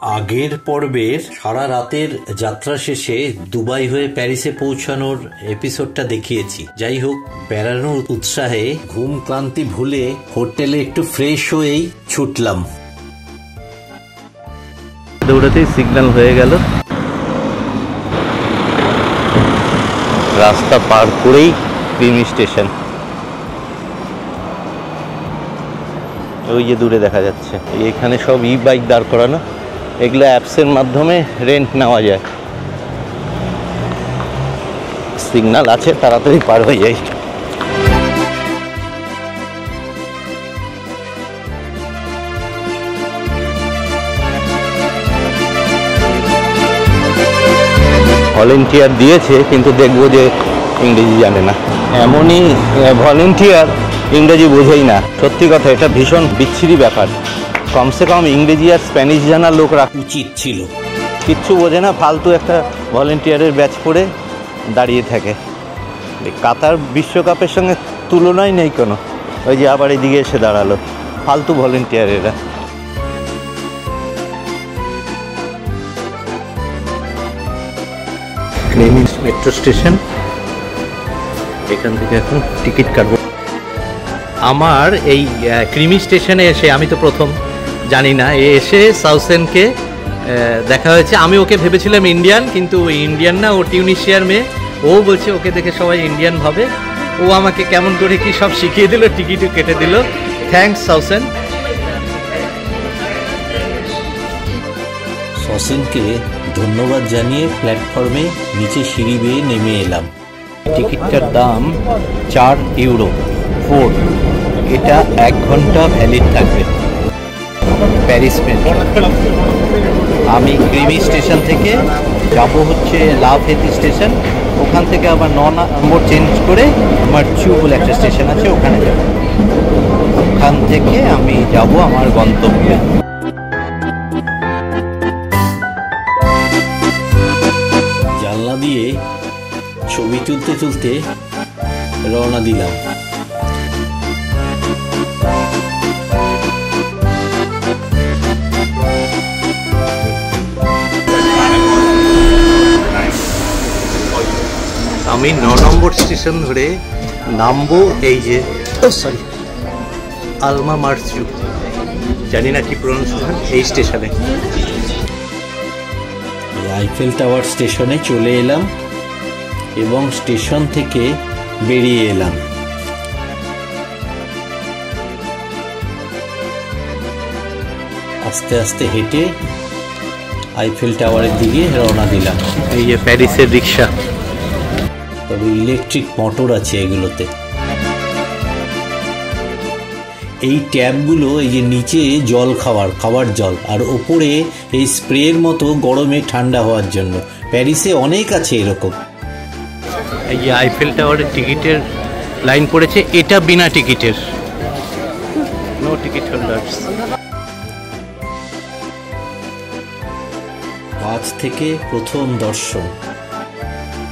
আগের পর্বের সারা রাতের যাত্রা শেষে দুবাই হয়ে প্যারিসে পৌঁছানোর এপিসোডটা দেখিয়েছি। যাই হোক, বেড়ানোর উৎসাহে ঘুম ক্লান্তি ভুলে হোটেলে একটু ফ্রেশ হয়েই ছুটলাম। দৌড়াতেই সিগন্যাল হয়ে গেল। রাস্তা পার করেই ক্রিমি স্টেশন, ওই যে দূরে দেখা যাচ্ছে। এখানে সব ই বাইক দাঁড় করানো, এগুলো অ্যাপসের মাধ্যমে রেন্ট নেওয়া যায়। সিগন্যাল আছে, তাড়াতাড়ি পার হয়ে যাই। ভলেন্টিয়ার দিয়েছে, কিন্তু দেখবো যে ইংরেজি জানে না। এমনই ভলেন্টিয়ার ইংরেজি বোঝেই না। সত্যি কথা, এটা ভীষণ বিচ্ছিরি ব্যাপার। কমসে কম ইংরেজি আর স্প্যানিশ জানার লোক রাখা উচিত ছিল। কিচ্ছু বোঝে না, ফালতু একটা ভলেন্টিয়ারের ব্যাচ পড়ে দাঁড়িয়ে থাকে। কাতার বিশ্বকাপের সঙ্গে তুলনাই নেই কোনো। ওই যে আবার এদিকে এসে দাঁড়ালো, ফালতু ভলেন্টিয়ার এরা। মেট্রো স্টেশন, এখান থেকে এখন টিকিট কাটবো। আমার এই ক্রিমি স্টেশনে এসে, আমি তো প্রথম জানি না, এসে সাউসেনকে দেখা হয়েছে। আমি ওকে ভেবেছিলাম ইন্ডিয়ান, কিন্তু ও ইন্ডিয়ান না, ও টিউনিশিয়ার মেয়ে। ও বলছে ওকে দেখে সবাই ইন্ডিয়ান ভাবে। ও আমাকে কেমন করে কি সব শিখিয়ে দিল, টিকিটও কেটে দিল। থ্যাঙ্কস সাউসেন। সাউসেনকে ধন্যবাদ জানিয়ে প্ল্যাটফর্মে নিচে সিঁড়ি বেয়ে নেমে এলাম। টিকিটটার দাম 4 ইউরো 4। এটা 1 ঘন্টা ভ্যালিড থাকবে। Paris metro. আমি ক্রিমি স্টেশন থেকে যাব হচ্ছে লা ফেতি স্টেশন। ওখান থেকে আবার 9 নম্বর চেঞ্জ করে আমার চু বলে একটা স্টেশন আছে, ওখানে যাব। ওখান থেকে আমি যাব আমার গন্তব্যে। জানলা দিয়ে ছবি তুলতে তুলতে রওনা দিলাম। আমি 9 নম্বর স্টেশন ধরে নামবো এই যে আলমা মার্চু, জানি না কি প্রনাউন্সিয়েশন, এই স্টেশনে। আইফেল টাওয়ার স্টেশনে চলে এলাম এবং স্টেশন থেকে বেরিয়ে এলাম। আস্তে আস্তে হেঁটে আইফেল টাওয়ারের দিকে রওনা দিলাম। এই যে প্যারিসের রিক্সা, তবে ইলেকট্রিক মোটর আছে এগুলোতে। এই ট্যাপগুলো এই যে নিচে জল খাওয়ার জল, আর ওপরে এই স্প্রের মতো গরমে ঠান্ডা হওয়ার জন্য। প্যারিসে অনেক আছে এরকম। এই যে আইফেল টাওয়ারের টিকিটের লাইন পড়েছে, এটা বিনা টিকিটের, নো টিকিট হোল্ডার্স। কাছ থেকে প্রথম দর্শন।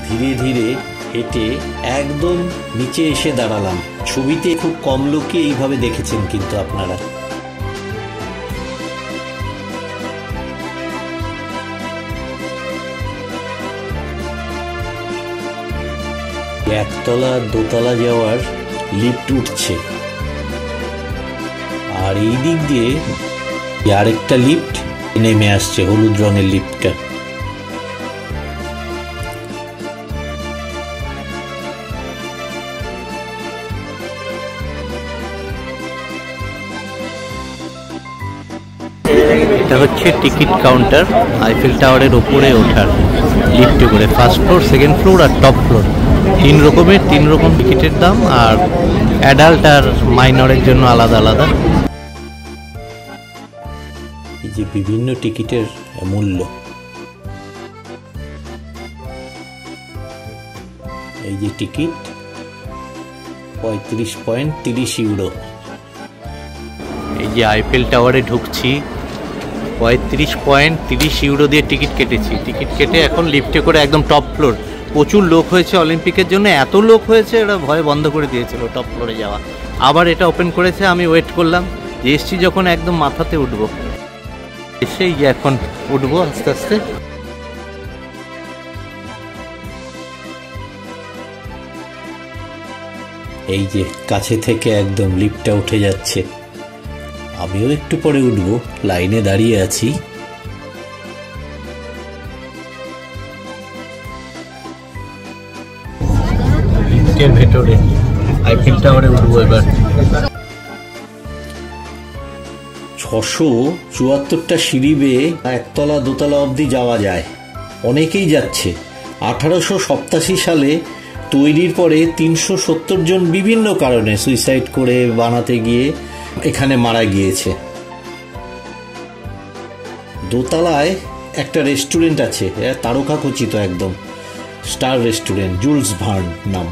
ধীরে ধীরে হেঁটে একদম নিচে এসে দাঁড়ালাম। ছবিতে খুব কম লোকই এইভাবে দেখেছেন কিন্তু আপনারা। একতলা দোতলা যাওয়ার লিফট উঠছে, আর এই দিক দিয়ে আরেকটা লিফট নেমে আসছে, হলুদ রঙের লিফটটা। এটা হচ্ছে টিকিট কাউন্টার, আইফেল টাওয়ারের ওপরে ওঠার লিফটে করে। ফার্স্ট ফ্লোর, সেকেন্ড ফ্লোর আর টপ ফ্লোর, 3 রকমের 3 রকম টিকিটের দাম, আর অ্যাডাল্ট আর মাইনরের জন্য আলাদা আলাদা। এই যে বিভিন্ন টিকিটের মূল্য, এই যে টিকিট 35.30 ইউরো। এই যে আইফেল টাওয়ারে ঢুকছি, 35.30 ইউরো দিয়ে টিকিট কেটেছি। টিকিট কেটে এখন লিফটে করে একদম টপ ফ্লোর। প্রচুর লোক হয়েছে অলিম্পিকের জন্য, এত লোক হয়েছে এরা ভয়ে বন্ধ করে দিয়েছিল টপ ফ্লোরে যাওয়া। আবার এটা ওপেন করেছে, আমি ওয়েট করলাম যে এসছি যখন একদম মাথাতে উঠবো। এসে এখন উঠবো আস্তে আস্তে। এই যে কাছে থেকে একদম লিফটটা উঠে যাচ্ছে, আমিও একটু পরে উঠবো, লাইনে দাঁড়িয়ে আছি। লিফটের ভেতরে আইফেল টাওয়ারে উঠবো এবার। 674টা সিঁড়ি বেয়ে একতলা দোতলা অবধি যাওয়া যায়, অনেকেই যাচ্ছে। 1887 সালে তৈরির পরে 370 জন বিভিন্ন কারণে সুইসাইড করে বানাতে গিয়ে এখানে মারা গিয়েছে। দোতলায় একটা রেস্টুরেন্ট আছে, তারকা খচিত একদম, স্টার রেস্টুরেন্ট, জুলস ভার্ন নাম।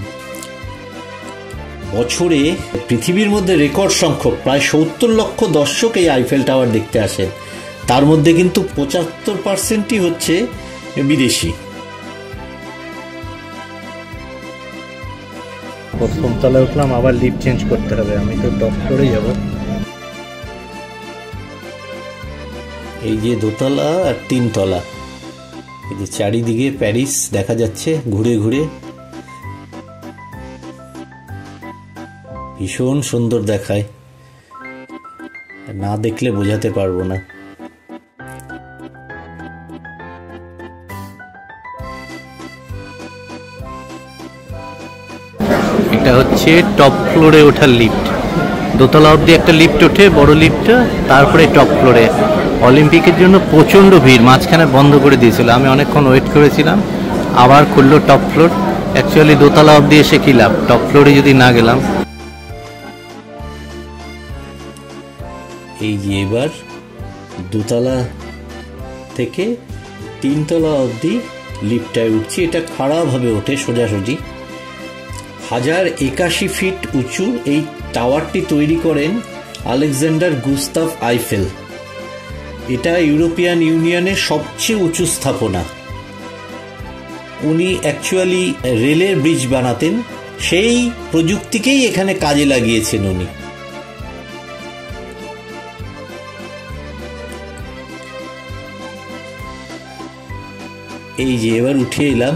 বছরে পৃথিবীর মধ্যে রেকর্ড সংখ্যক প্রায় 70 লক্ষ দর্শক এই আইফেল টাওয়ার দেখতে আসেন। তার মধ্যে কিন্তু 75%ই হচ্ছে বিদেশি। প্রথম তলায় উঠলাম, আবার লিফট চেঞ্জ করতে হবে, আমি তো টপ ফ্লোরে যাব। এই যে দোতলা আর 3 তলা, এই যে চারিদিকে প্যারিস দেখা যাচ্ছে ঘুরে ঘুরে, ভীষণ সুন্দর দেখায়, না দেখলে বোঝাতে পারবো না। এটা হচ্ছে টপ ফ্লোরে ওঠার লিফট। দোতলা অবধি একটা লিফট ওঠে, বড় লিফটটা, তারপরে টপ ফ্লোরে। অলিম্পিকের জন্য প্রচণ্ড ভিড়, মাঝখানে বন্ধ করে দিয়েছিল, আমি অনেকক্ষণ ওয়েট করেছিলাম, আবার খুললো টপ ফ্লোর। অ্যাকচুয়ালি দোতলা অবধি এসে কি লাভ, টপ ফ্লোরে যদি না গেলাম। এই যে এবার দোতলা থেকে 3 তলা অবধি লিফটটায় উঠছি। এটা খাড়াভাবে ওঠে সোজাসুজি। 1081 ফিট উঁচু এই টাওয়ারটি তৈরি করেন আলেকজান্ডার গুস্তাভ আইফেল। এটা ইউরোপিয়ান ইউনিয়নের সবচেয়ে উঁচু স্থাপনা। উনি অ্যাকচুয়ালি রেলের ব্রিজ বানাতেন, সেই প্রযুক্তিকেই এখানে কাজে লাগিয়েছেন উনি। এই যে এবার উঠে এলাম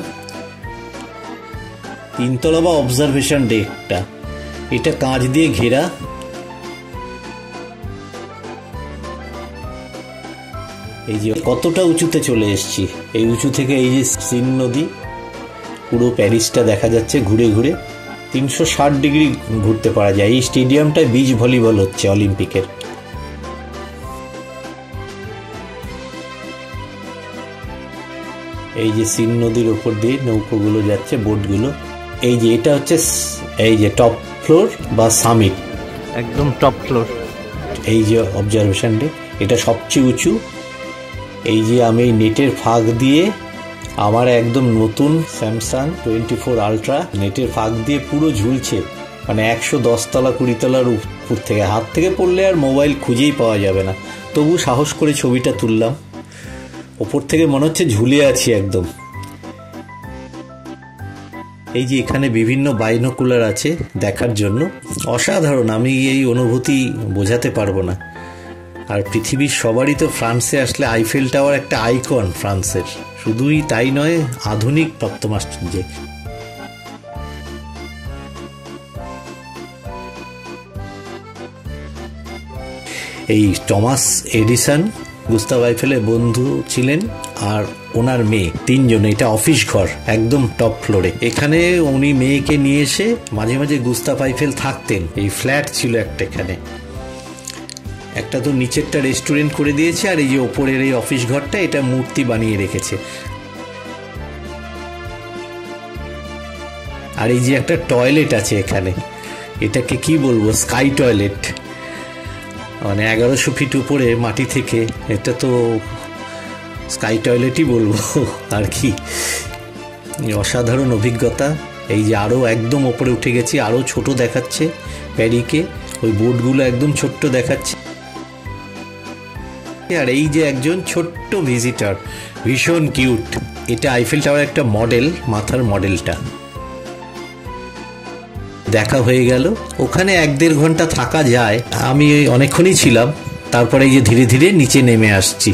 3 তলা বা অবজারভেশন ডেকটা। এটা কাঁচ দিয়ে ঘেরা। এই যে কতটা উঁচুতে চলে এসেছি। এই উঁচু থেকে এই যে সিন নদী, পুরো প্যারিসটা দেখা যাচ্ছে ঘুরে ঘুরে। 360 ডিগ্রি ঘুরতে পারা যায়। এই স্টেডিয়ামটায় বিচ ভলিবল হচ্ছে অলিম্পিকের। এই যে সিন নদীর ওপর দিয়ে নৌকোগুলো যাচ্ছে, বোটগুলো। এই যে এটা হচ্ছে এই যে টপ ফ্লোর বা সামিট, একদম টপ ফ্লোর। এই যে অবজারভেশন ডে, এটা সবচেয়ে উঁচু। এই যে আমি নেটের ফাঁক দিয়ে আমার একদম নতুন স্যামসাং 24 আলট্রা নেটের ফাঁক দিয়ে পুরো ঝুলছে, মানে 110 তলা 20 তলার উপর থেকে। হাত থেকে পড়লে আর মোবাইল খুঁজেই পাওয়া যাবে না, তবু সাহস করে ছবিটা তুললাম। ওপর থেকে মনে হচ্ছে ঝুলে আছি একদম। এই যে এখানে বিভিন্ন বাইনোকুলার আছে দেখার জন্য, অসাধারণ। আমি এই অনুভূতি বোঝাতে পারবো না। আর পৃথিবীর সবারই তো ফ্রান্সে আসলে আইফেল টাওয়ার একটা আইকন ফ্রান্সের। শুধুই তাই নয়, আধুনিক তত্ত্বমাশ্চর্য। এই টমাস এডিসন গুস্তাভ আইফেলের বন্ধু ছিলেন, আর ওনার মেয়ে, 3 জন। এটা অফিস ঘর একদম টপ ফ্লোরে। এখানে উনি মেয়েকে নিয়ে এসে মাঝে মাঝে গুস্তাভ আইফেল থাকতেন। এই ফ্ল্যাট ছিল একটা এখানে, একটা তো নিচেরটা রেস্টুরেন্ট করে দিয়েছে, আর এই যে ওপরের এই অফিস ঘরটা, এটা মূর্তি বানিয়ে রেখেছে। আর এই যে একটা টয়লেট আছে এখানে, এটাকে কি বলবো, স্কাই টয়লেট, মানে 1100 ফিট উপরে মাটি থেকে। এটা তো স্কাই টয়লেটই বলবো আর কি। অসাধারণ অভিজ্ঞতা। এই যে আরও একদম ওপরে উঠে গেছি, আরও ছোট দেখাচ্ছে প্যারিকে, ওই বোর্ডগুলো একদম ছোট্ট দেখাচ্ছে। আর এই যে একজন ছোট্ট ভিজিটর, ভীষণ কিউট। এটা আইফেল টাওয়ার একটা মডেল, মাথার মডেলটা। দেখা হয়ে গেল। ওখানে 1-1.5 ঘন্টা থাকা যায়, আমি অনেকক্ষণই ছিলাম। তারপরে এই যে ধীরে ধীরে নিচে নেমে আসছি।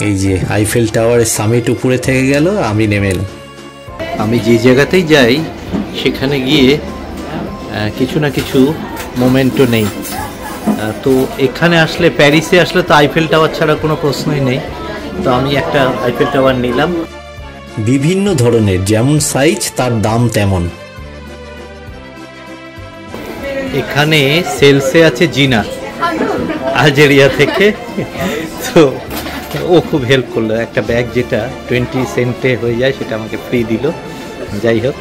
এই যে আইফেল টাওয়ারের সামিট উপরে থেকে গেল, আমি নেমে এলাম। আমি যে জায়গাতেই যাই সেখানে গিয়ে কিছু না কিছু মোমেন্টও নেই। তো এখানে আসলে, প্যারিসে আসলে তো আইফেল টাওয়ার ছাড়া কোনো প্রশ্নই নেই। তো আমি একটা আইফেল টাওয়ার নিলাম। বিভিন্ন ধরনের, যেমন সাইজ তার দাম তেমন। এখানে সেলসে আছে জিনা, আলজেরিয়া থেকে। তো ও খুব হেল্প করলো, একটা ব্যাগ যেটা 20 সেন্টে হয়ে যায় সেটা আমাকে ফ্রি দিল। যাই হোক,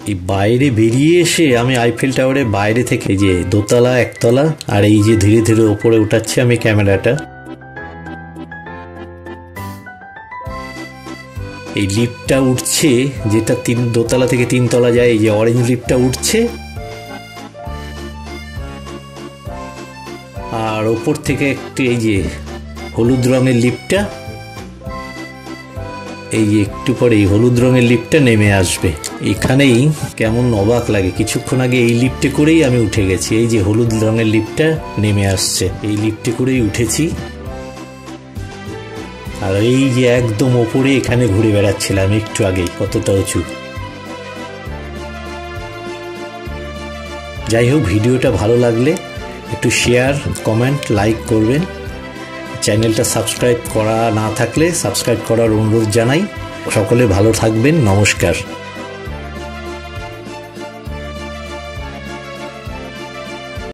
এই বাইরে বেরিয়ে এসে আমি আইফেল টাওয়ারের বাইরে থেকে, যে দোতলা একতলা, আর এই যে ধীরে ধীরে ওপরে উঠাচ্ছি আমি ক্যামেরাটা। এই লিফটটা উঠছে, যেটা দোতলা থেকে 3 তলা যায়, এই যে অরেঞ্জ লিফটটা উঠছে, আর ওপর থেকে একটু এই যে হলুদ রঙের লিফটটা, এই যে একটু পরে এই হলুদ রঙের লিফটটা নেমে আসবে। এখানেই কেমন অবাক লাগে, কিছুক্ষণ আগে এই লিফটে করেই আমি উঠে গেছি। এই যে হলুদ রঙের লিফটটা নেমে আসছে, এই লিফটে করেই উঠেছি। আর এই যে একদম ওপরে এখানে ঘুরে বেড়াচ্ছিলাম একটু আগে, কতটা উঁচু। যাই হোক, ভিডিওটা ভালো লাগলে একটু শেয়ার, কমেন্ট, লাইক করবেন। চ্যানেলটা সাবস্ক্রাইব করা না থাকলে সাবস্ক্রাইব করার অনুরোধ জানাই। সকলে ভালো থাকবেন, নমস্কার।